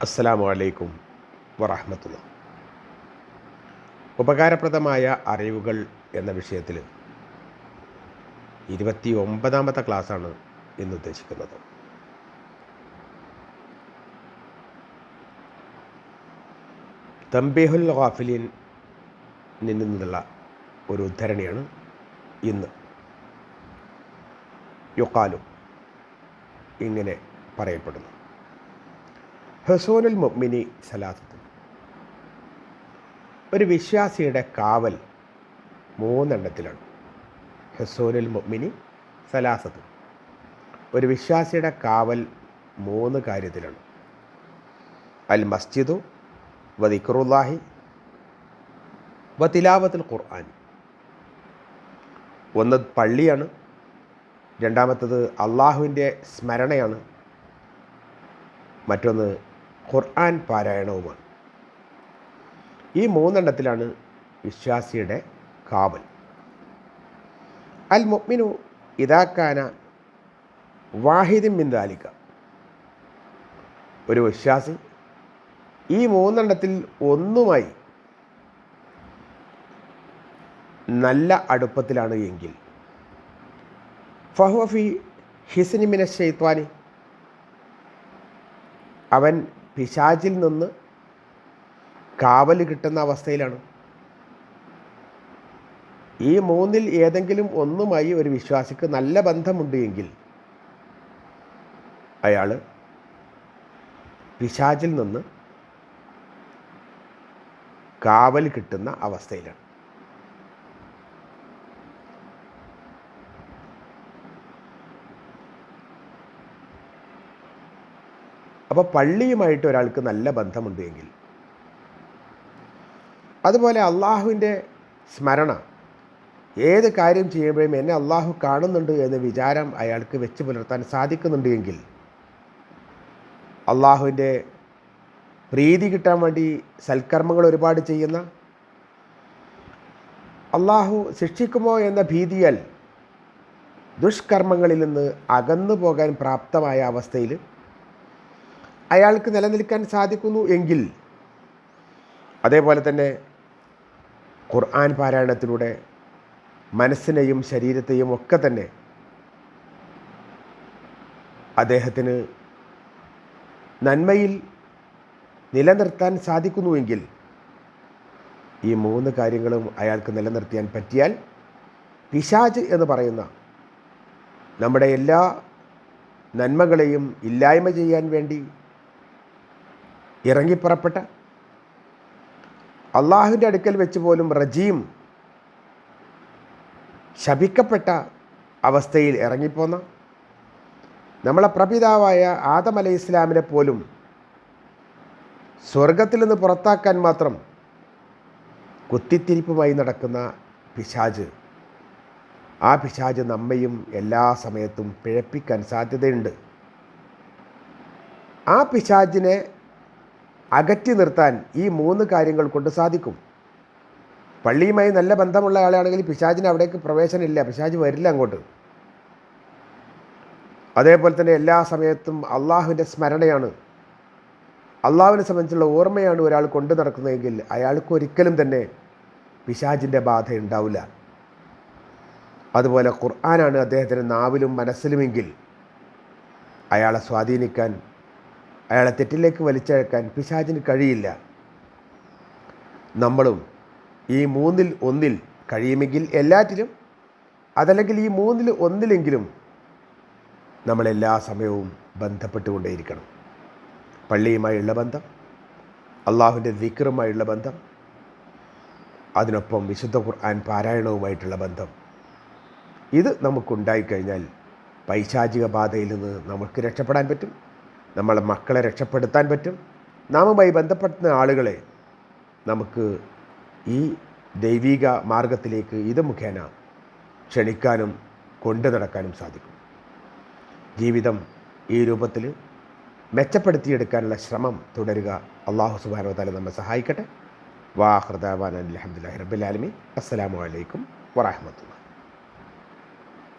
അസ്സലാമു അലൈക്കും വറഹ്മത്തുള്ളാഹി. ഉപകാരപ്രദമായ അറിവുകൾ എന്ന വിഷയത്തിൽ 29ാമത്തെ ക്ലാസ്സാണ് ഇന്ന് ഉദ്ദേശിക്കുന്നത്. തംബീഹുൽ ഗാഫിലീൻ നിന്നുള്ള ഒരു ഉദ്ധരണിയാണ് ഇന്ന്. യുഖാലു, ഇങ്ങനെ പറയപ്പെടുന്നു: ഹുസൂനുൽ മുഅ്മിനി സലാസത്തുൻ, ഒരു വിശ്വാസിയുടെ കാവൽ മൂന്നെണ്ണത്തിലാണ്. ഹുസൂനുൽ മുഅ്മിനി സലാസത്തുൻ, ഒരു വിശ്വാസിയുടെ കാവൽ മൂന്ന് കാര്യത്തിലാണ്. അൽ മസ്ജിദു വ ദിക്റുല്ലാഹി വ തിലാവത്തുൽ ഖുർആൻ. ഒന്ന് പള്ളിയാണ്, രണ്ടാമത്തത് അള്ളാഹുവിൻ്റെ സ്മരണയാണ്, മറ്റൊന്ന് ഖുർആൻ പാരായണവുമാണ്. ഈ മൂന്നെണ്ണത്തിലാണ് വിശ്വാസിയുടെ കാവൽ. അൽ മുഅ്മിനു ഇദാക്കാന വാഹിദിൻ മിൻ ദാലിക, ഒരു വിശ്വാസി ഈ മൂന്നെണ്ണത്തിൽ ഒന്നുമായി നല്ല അടുപ്പത്തിലാണ് എങ്കിൽ ഫഹുവ ഫി ഹിസ്നി മിനശ് ശൈത്വാനി, അവൻ പിശാചിൽ നിന്ന് കാവൽ കിട്ടുന്ന അവസ്ഥയിലാണ്. ഈ മൂന്നിൽ ഏതെങ്കിലും ഒന്നുമായി ഒരു വിശ്വാസിക്ക് നല്ല ബന്ധമുണ്ട് എങ്കിൽ അയാൾ പിശാചിൽ നിന്ന് കാവൽ കിട്ടുന്ന അവസ്ഥയിലാണ്. അപ്പോൾ പള്ളിയുമായിട്ട് ഒരാൾക്ക് നല്ല ബന്ധമുണ്ട് എങ്കിൽ, അതുപോലെ അള്ളാഹുവിൻ്റെ സ്മരണ, ഏത് കാര്യം ചെയ്യുമ്പോഴും എന്നെ അള്ളാഹു കാണുന്നുണ്ട് എന്ന വിചാരം അയാൾക്ക് വെച്ച് പുലർത്താൻ സാധിക്കുന്നുണ്ട് എങ്കിൽ, അള്ളാഹുവിൻ്റെ പ്രീതി കിട്ടാൻ വേണ്ടി സൽക്കർമ്മങ്ങൾ ഒരുപാട് ചെയ്യുന്ന, അള്ളാഹു ശിക്ഷിക്കുമോ എന്ന ഭീതിയാൽ ദുഷ്കർമ്മങ്ങളിൽ നിന്ന് അകന്നു പോകാൻ പ്രാപ്തമായ അവസ്ഥയിൽ അയാൾക്ക് നിലനിൽക്കാൻ സാധിക്കുന്നു എങ്കിൽ, അതേപോലെ തന്നെ ഖുർആൻ പാരായണത്തിലൂടെ മനസ്സിനെയും ശരീരത്തെയും ഒക്കെ തന്നെ അദ്ദേഹത്തിന് നന്മയിൽ നിലനിർത്താൻ സാധിക്കുന്നുവെങ്കിൽ, ഈ മൂന്ന് കാര്യങ്ങളും അയാൾക്ക് നിലനിർത്താൻ പറ്റിയാൽ പിശാച് എന്ന് പറയുന്ന നമ്മുടെ എല്ലാ നന്മകളെയും ഇല്ലായ്മ ചെയ്യാൻ വേണ്ടി ഇറങ്ങിപ്പുറപ്പെട്ട, അള്ളാഹുവിൻ്റെ അടുക്കൽ വെച്ച് പോലും റജീം, ശപിക്കപ്പെട്ട അവസ്ഥയിൽ ഇറങ്ങിപ്പോന്ന നമ്മളെ പ്രപിതാവായ ആദം അലൈഹി ഇസ്ലാമിനെ പോലും സ്വർഗത്തിൽ നിന്ന് പുറത്താക്കാൻ മാത്രം കുത്തിത്തിരിപ്പുമായി നടക്കുന്ന പിശാച്, ആ പിശാച് നമ്മയും എല്ലാ സമയത്തും പിഴപ്പിക്കാൻ സാധ്യതയുണ്ട്. ആ പിശാചിനെ അകറ്റി നിർത്താൻ ഈ മൂന്ന് കാര്യങ്ങൾ കൊണ്ട് സാധിക്കും. പള്ളിയുമായി നല്ല ബന്ധമുള്ള ആളാണെങ്കിൽ പിശാചിന് അവിടേക്ക് പ്രവേശനമില്ല, പിശാച് വരില്ല അങ്ങോട്ട്. അതേപോലെ തന്നെ എല്ലാ സമയത്തും അള്ളാഹുവിൻ്റെ സ്മരണയാണ്, അള്ളാഹുവിനെ സംബന്ധിച്ചുള്ള ഓർമ്മയാണ് ഒരാൾ കൊണ്ടു നടക്കുന്നതെങ്കിൽ അയാൾക്ക് ഒരിക്കലും തന്നെ പിശാചിൻ്റെ ബാധ ഉണ്ടാവില്ല. അതുപോലെ ഖുർആനാണ് അദ്ദേഹത്തിൻ്റെ നാവിലും മനസ്സിലുമെങ്കിൽ അയാളെ സ്വാധീനിക്കാൻ, അയാളെ തെറ്റിലേക്ക് വലിച്ചഴക്കാൻ പിശാചിന് കഴിയില്ല. നമ്മളും ഈ മൂന്നിൽ ഒന്നിൽ കഴിയുമെങ്കിൽ എല്ലാറ്റിലും, അതല്ലെങ്കിൽ ഈ മൂന്നിൽ ഒന്നിലെങ്കിലും നമ്മളെല്ലാ സമയവും ബന്ധപ്പെട്ടുകൊണ്ടേയിരിക്കണം. പള്ളിയുമായുള്ള ബന്ധം, അള്ളാഹുവിൻ്റെ ദിക്റുമായുള്ള ബന്ധം, അതിനൊപ്പം വിശുദ്ധ ഖുർആൻ പാരായണവുമായിട്ടുള്ള ബന്ധം. ഇത് നമുക്കുണ്ടായിക്കഴിഞ്ഞാൽ പൈശാചിക ബാധയിൽ നിന്ന് നമുക്ക് രക്ഷപ്പെടാൻ പറ്റും, നമ്മളെ മക്കളെ രക്ഷപ്പെടുത്താൻ പറ്റും. നാമുമായി ബന്ധപ്പെടുന്ന ആളുകളെ നമുക്ക് ഈ ദൈവിക മാർഗത്തിലേക്ക് ഇത് മുഖേന ക്ഷണിക്കാനും കൊണ്ടു നടക്കാനും സാധിക്കും. ജീവിതം ഈ രൂപത്തിൽ മെച്ചപ്പെടുത്തിയെടുക്കാനുള്ള ശ്രമം തുടരുക. അല്ലാഹു സുബ്ഹാനഹു വ തആല നമ്മെ സഹായിക്കട്ടെ. വാഖിറു ദഅവാനാ അൽഹംദുലില്ലാഹി റബ്ബിൽ ആലമീൻ. അസ്സലാമു അലൈക്കും വറഹ്മത്തുള്ളാഹി.